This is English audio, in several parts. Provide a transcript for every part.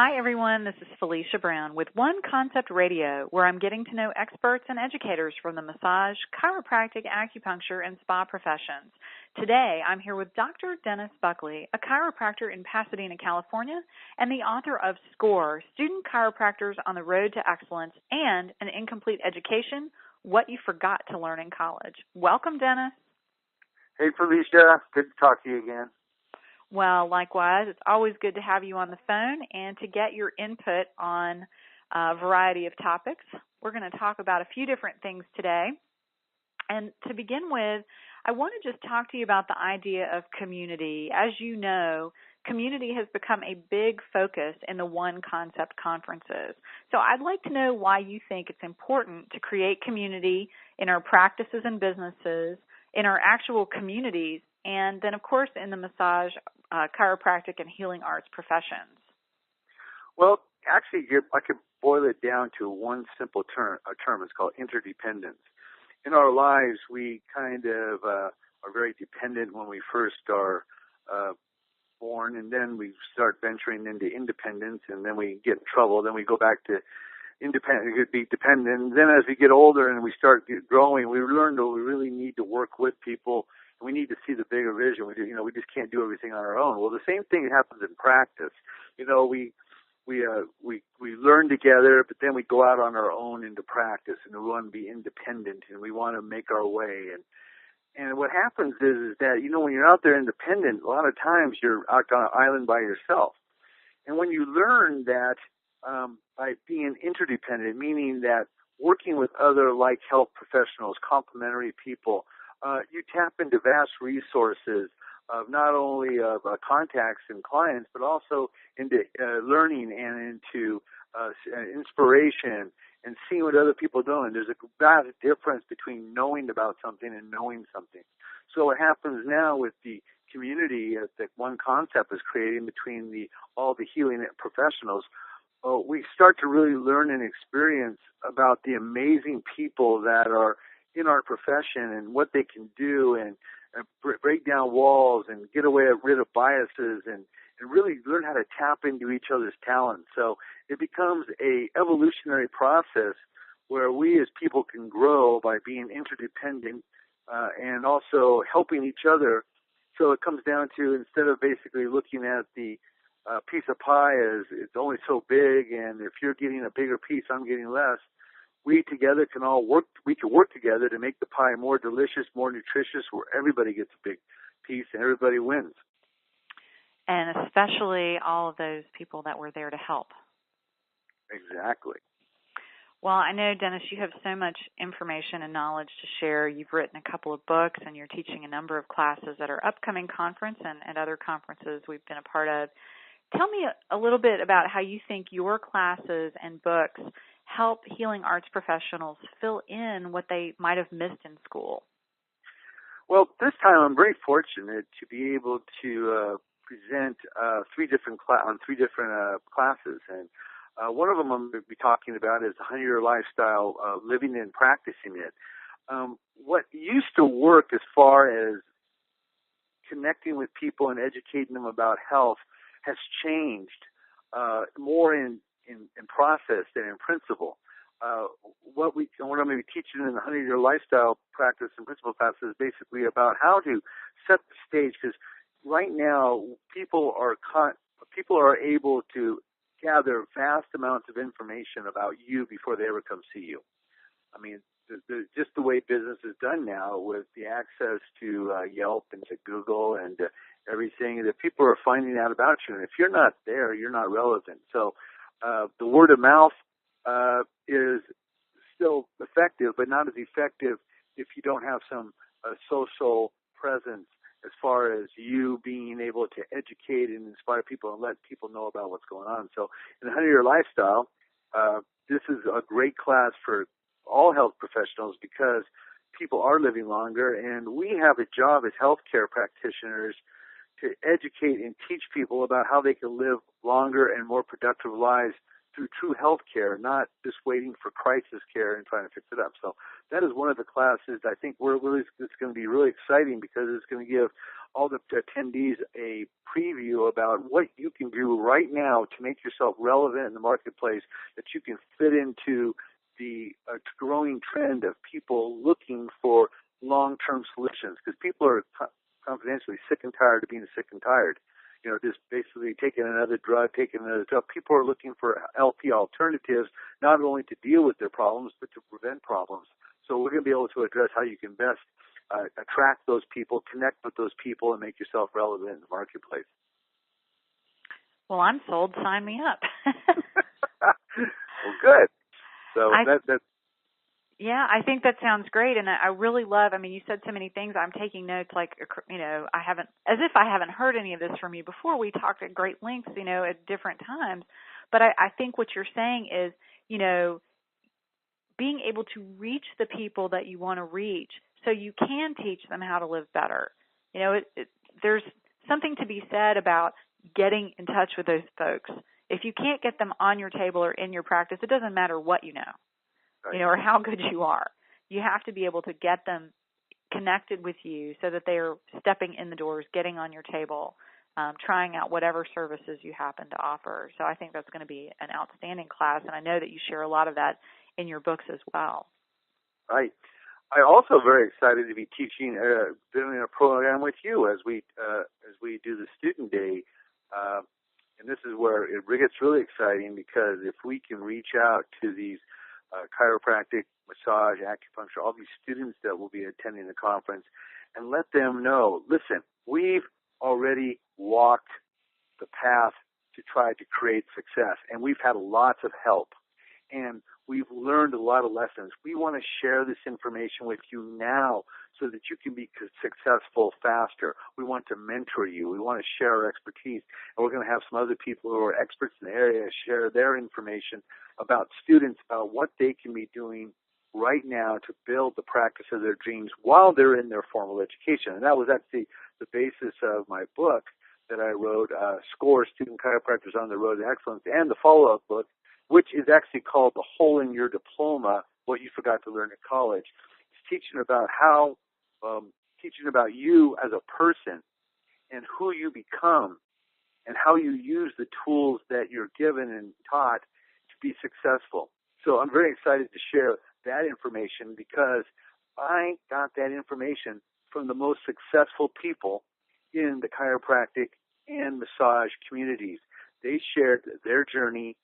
Hi, everyone. This is Felicia Brown with One Concept Radio, where I'm getting to know experts and educators from the massage, chiropractic, acupuncture, and spa professions. Today, I'm here with Dr. Dennis Buckley, a chiropractor in Pasadena, California, and the author of SCORE, Student Chiropractors on the Road to Excellence, and An Incomplete Education, What You Forgot to Learn in College. Welcome, Dennis. Hey, Felicia. Good to talk to you again. Well, likewise, it's always good to have you on the phone and to get your input on a variety of topics. We're going to talk about a few different things today. And to begin with, I want to just talk to you about the idea of community. As you know, community has become a big focus in the One Concept conferences. So I'd like to know why you think it's important to create community in our practices and businesses, in our actual communities, and then, of course, in the massage, chiropractic, and healing arts professions. Well, actually, I could boil it down to one simple term. It's called interdependence. In our lives, we kind of are very dependent when we first are born, and then we start venturing into independence, and then we get in trouble. Then we go back to be dependent. And then as we get older and we start growing, we learn that we really need to work with people. We need to see the bigger vision. We just can't do everything on our own. Well, the same thing happens in practice. We learn together, but then we go out on our own into practice, and we want to be independent, and we want to make our way. And what happens is that, when you're out there independent, a lot of times you're out on an island by yourself. And when you learn that by being interdependent, meaning that working with other like health professionals, complementary people, you tap into vast resources of not only of contacts and clients, but also into learning and into inspiration and seeing what other people are doing. There's a vast difference between knowing about something and knowing something. So what happens now with the community that One Concept is creating between all the healing professionals, we start to really learn and experience about the amazing people that are in our profession and what they can do and break down walls and get rid of biases and really learn how to tap into each other's talents. So it becomes a evolutionary process where we as people can grow by being interdependent and also helping each other. So it comes down to, instead of basically looking at the piece of pie as it's only so big, and if you're getting a bigger piece, I'm getting less, we together can work together to make the pie more delicious, more nutritious, where everybody gets a big piece and everybody wins. And especially all of those people that were there to help. Exactly. Well, I know, Dennis, you have so much information and knowledge to share. You've written a couple of books, and you're teaching a number of classes at our upcoming conference and other conferences we've been a part of. Tell me a little bit about how you think your classes and books help healing arts professionals fill in what they might have missed in school. Well, this time I'm very fortunate to be able to present three different classes, and one of them I'm going to be talking about is the 100-year lifestyle, living and practicing it. What used to work as far as connecting with people and educating them about health has changed more in process than in principle. What I'm going to be teaching in the 100-year lifestyle practice and principle class is basically about how to set the stage, because right now people are able to gather vast amounts of information about you before they ever come see you. I mean, just the way business is done now, with the access to Yelp and to Google and to everything, that people are finding out about you. And if you're not there, you're not relevant. So the word of mouth is still effective, but not as effective if you don't have some social presence as far as you being able to educate and inspire people and let people know about what's going on. So in the 100-year lifestyle, this is a great class for all health professionals, because people are living longer, and we have a job as healthcare practitioners to educate and teach people about how they can live longer and more productive lives through true health care, not just waiting for crisis care and trying to fix it up. So that is one of the classes I think it's going to be really exciting, because it's going to give all the attendees a preview about what you can do right now to make yourself relevant in the marketplace, that you can fit into the growing trend of people looking for long-term solutions, because people are confidentially sick and tired of being sick and tired. Just basically taking another drug. People are looking for healthy alternatives, not only to deal with their problems, but to prevent problems. So we're going to be able to address how you can best attract those people, connect with those people, and make yourself relevant in the marketplace. Well, I'm sold. Sign me up. Well, good. So that's. Yeah, I think that sounds great, and I really love. You said so many things. I'm taking notes, as if I haven't heard any of this from you before. We talked at great lengths, at different times. But I think what you're saying is, being able to reach the people that you want to reach, so you can teach them how to live better. There's something to be said about getting in touch with those folks. If you can't get them on your table or in your practice, it doesn't matter what you know. Right. Or how good you are. You have to be able to get them connected with you so that they are stepping in the doors, getting on your table, trying out whatever services you happen to offer. So I think that's going to be an outstanding class, and I know that you share a lot of that in your books as well. Right. I'm also very excited to be teaching, doing a program with you as we do the student day. And this is where it gets really exciting, because if we can reach out to these chiropractic, massage, acupuncture, all these students that will be attending the conference, and let them know, listen, we've already walked the path to try to create success, and we've had lots of help, and we've learned a lot of lessons. We want to share this information with you now so that you can be successful faster. We want to mentor you. We want to share our expertise, and we're going to have some other people who are experts in the area share their information about students, about what they can be doing right now to build the practice of their dreams while they're in their formal education. And that was actually the basis of my book that I wrote, Score Student Chiropractors on the Road to Excellence, and the follow-up book, which is actually called The Hole in Your Diploma, What You Forgot to Learn at College. It's teaching about you as a person and who you become and how you use the tools that you're given and taught to be successful. So I'm very excited to share that information, because I got that information from the most successful people in the chiropractic and massage communities. They shared their journey,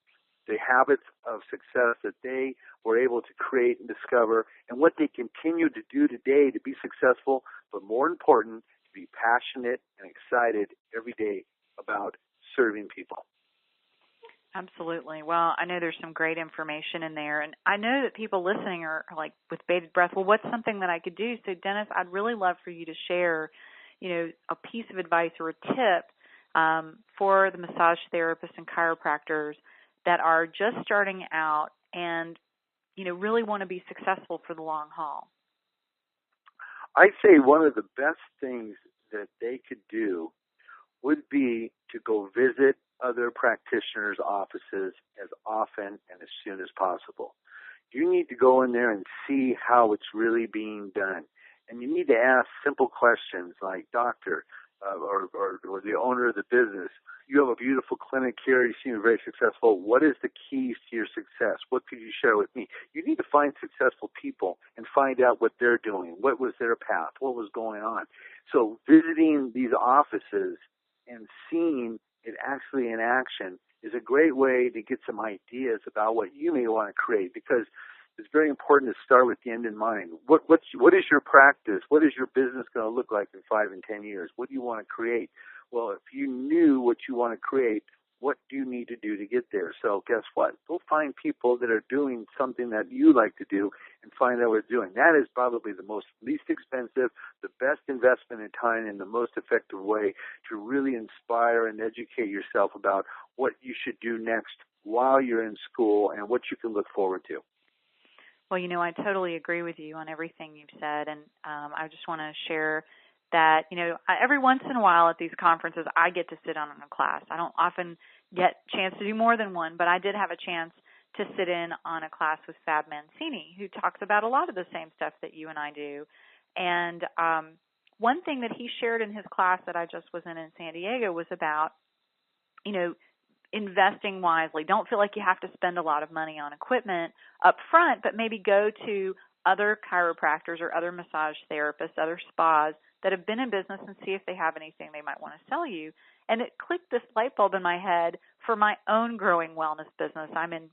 the habits of success that they were able to create and discover, and what they continue to do today to be successful, but more important, to be passionate and excited every day about serving people. Absolutely. Well, I know there's some great information in there, and I know that people listening are like with bated breath, well, what's something that I could do? So, Dennis, I'd really love for you to share, a piece of advice or a tip for the massage therapists and chiropractors that are just starting out and, really want to be successful for the long haul. I'd say one of the best things that they could do would be to go visit other practitioners' offices as often and as soon as possible. You need to go in there and see how it's really being done. And you need to ask simple questions like, doctor, or the owner of the business, you have a beautiful clinic here, you seem very successful. What is the keys to your success? What could you share with me? You need to find successful people and find out what they're doing. What was their path? What was going on? So visiting these offices and seeing it actually in action is a great way to get some ideas about what you may want to create, because it's very important to start with the end in mind. What is your practice? What is your business going to look like in 5 and 10 years? What do you want to create? Well, if you knew what you want to create, what do you need to do to get there? So guess what? Go find people that are doing something that you like to do and find out what they're doing. That is probably the least expensive, the best investment in time, and the most effective way to really inspire and educate yourself about what you should do next while you're in school and what you can look forward to. Well, I totally agree with you on everything you've said, and I just want to share that, every once in a while at these conferences, I get to sit on a class. I don't often get a chance to do more than one, but I did have a chance to sit in on a class with Fab Mancini, who talks about a lot of the same stuff that you and I do. And one thing that he shared in his class that I just was in San Diego was about, investing wisely. Don't feel like you have to spend a lot of money on equipment up front, but maybe go to other chiropractors or other massage therapists, other spas that have been in business and see if they have anything they might want to sell you. And it clicked this light bulb in my head for my own growing wellness business. I'm in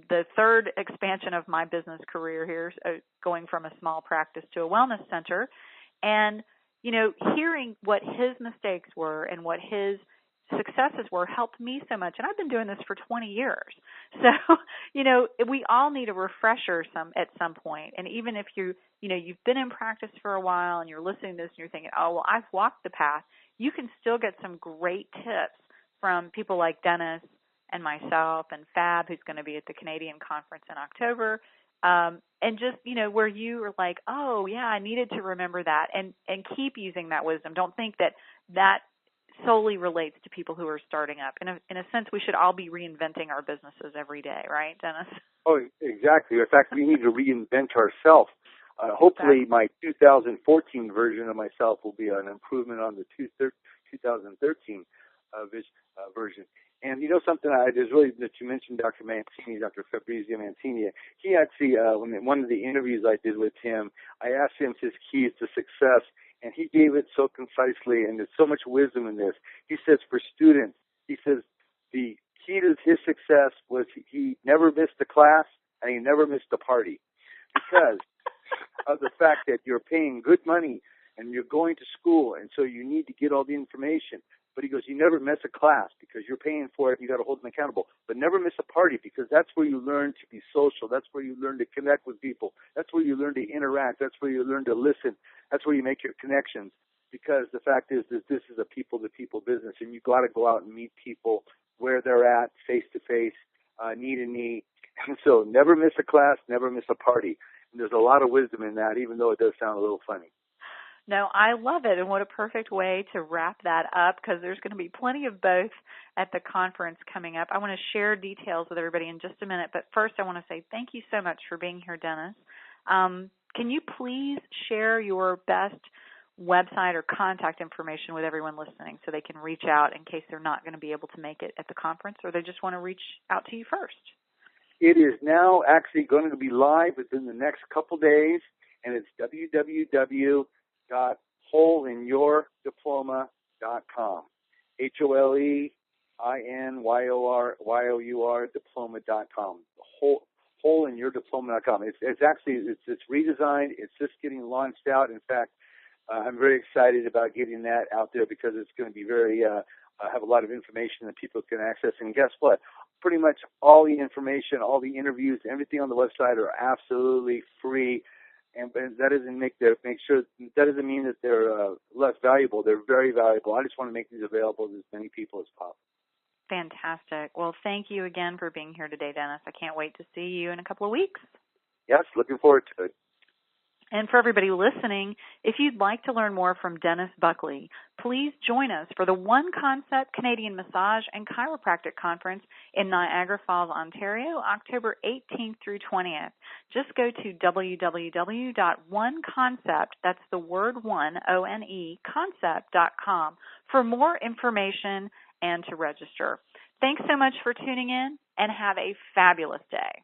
the third expansion of my business career here, going from a small practice to a wellness center. And, hearing what his mistakes were and what his successes were helped me so much. And I've been doing this for 20 years. So, we all need a refresher at some point. And even if you've been in practice for a while and you're listening to this and you're thinking, oh, well, I've walked the path, you can still get some great tips from people like Dennis and myself and Fab, who's going to be at the Canadian conference in October. And just, where you are like, oh, yeah, I needed to remember that, and keep using that wisdom. Don't think that solely relates to people who are starting up. In a sense, we should all be reinventing our businesses every day, right, Dennis? Oh, exactly. In fact, we need to reinvent ourselves. Hopefully, my 2014 version of myself will be an improvement on the 2013 version. And something there's really that you mentioned, Dr. Mancini, Dr. Fabrizio Mancini. He actually, in one of the interviews I did with him, I asked him his keys to success, and he gave it so concisely, and there's so much wisdom in this. He says for students, he says the key to his success was he never missed a class and he never missed a party, because of the fact that you're paying good money and you're going to school, and so you need to get all the information. But he goes, you never miss a class because you're paying for it and you got to hold them accountable. But never miss a party, because that's where you learn to be social. That's where you learn to connect with people. That's where you learn to interact. That's where you learn to listen. That's where you make your connections. Because the fact is that this is a people-to-people business, and you got to go out and meet people where they're at, face-to-face, knee to knee. And so never miss a class, never miss a party. And there's a lot of wisdom in that, even though it does sound a little funny. No, I love it, and what a perfect way to wrap that up, because there's going to be plenty of both at the conference coming up. I want to share details with everybody in just a minute, but first I want to say thank you so much for being here, Dennis. Can you please share your best website or contact information with everyone listening so they can reach out in case they're not going to be able to make it at the conference, or they just want to reach out to you first? It is now actually going to be live within the next couple days, and it's www.holeinyourdiploma.com. HOLEINYOUR diploma.com. Holeinyourdiploma.com. It's redesigned. It's just getting launched out. In fact, I'm very excited about getting that out there, because it's going to be very have a lot of information that people can access. And guess what? Pretty much all the information, all the interviews, everything on the website are absolutely free. And that doesn't that doesn't mean that they're less valuable. They're very valuable. I just want to make these available to as many people as possible. Fantastic. Well, thank you again for being here today, Dennis. I can't wait to see you in a couple of weeks. Yes, looking forward to it. And for everybody listening, if you'd like to learn more from Dennis Buckley, please join us for the One Concept Canadian Massage and Chiropractic Conference in Niagara Falls, Ontario, October 18th through 20th. Just go to www.oneconcept, that's the word one, O-N-E, concept.com for more information and to register. Thanks so much for tuning in, and have a fabulous day.